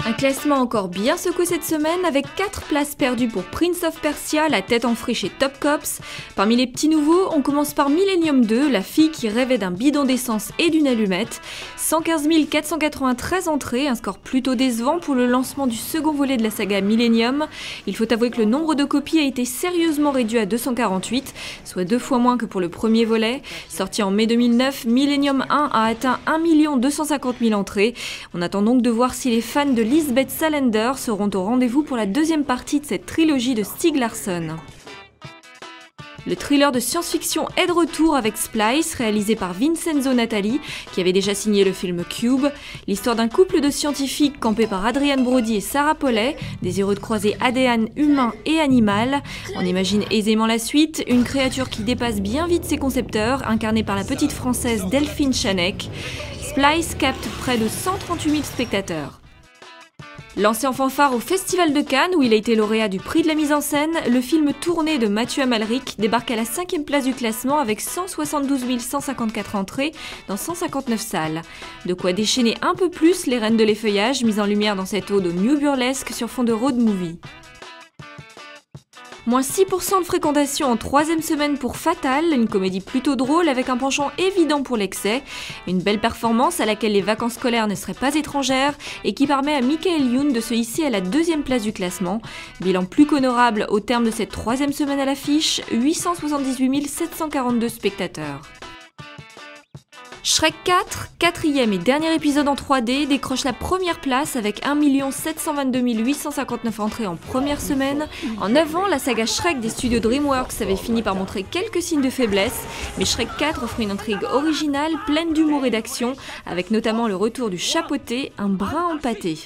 Un classement encore bien secoué cette semaine avec 4 places perdues pour Prince of Persia, la tête en friche et Top Cops. Parmi les petits nouveaux, on commence par Millennium 2, la fille qui rêvait d'un bidon d'essence et d'une allumette. 115 493 entrées, un score plutôt décevant pour le lancement du second volet de la saga Millennium. Il faut avouer que le nombre de copies a été sérieusement réduit à 248, soit 2 fois moins que pour le premier volet. Sorti en mai 2009, Millennium 1 a atteint 1 250 000 entrées. On attend donc de voir si les fans de Lisbeth Salander seront au rendez-vous pour la deuxième partie de cette trilogie de Stieg Larsson. Le thriller de science-fiction est de retour avec Splice, réalisé par Vincenzo Natali, qui avait déjà signé le film Cube. L'histoire d'un couple de scientifiques campés par Adrian Brody et Sarah Polley, désireux de croiser ADN humain et animal. On imagine aisément la suite, une créature qui dépasse bien vite ses concepteurs, incarnée par la petite française Delphine Chanec. Splice capte près de 138 000 spectateurs. Lancé en fanfare au Festival de Cannes, où il a été lauréat du prix de la mise en scène, le film tourné de Mathieu Amalric débarque à la 5e place du classement avec 172 154 entrées dans 159 salles. De quoi déchaîner un peu plus les reines de l'effeuillage, mises en lumière dans cette ode au new burlesque sur fond de road movie. Moins 6% de fréquentation en 3e semaine pour Fatal, une comédie plutôt drôle avec un penchant évident pour l'excès. Une belle performance à laquelle les vacances scolaires ne seraient pas étrangères et qui permet à Michael Youn de se hisser à la 2e place du classement. Bilan plus qu'honorable au terme de cette 3e semaine à l'affiche, 878 742 spectateurs. Shrek 4, 4e et dernier épisode en 3D, décroche la première place avec 1 722 859 entrées en première semaine. En 9 ans, la saga Shrek des studios DreamWorks avait fini par montrer quelques signes de faiblesse, mais Shrek 4 offre une intrigue originale, pleine d'humour et d'action, avec notamment le retour du chapeauté, un brin empâté.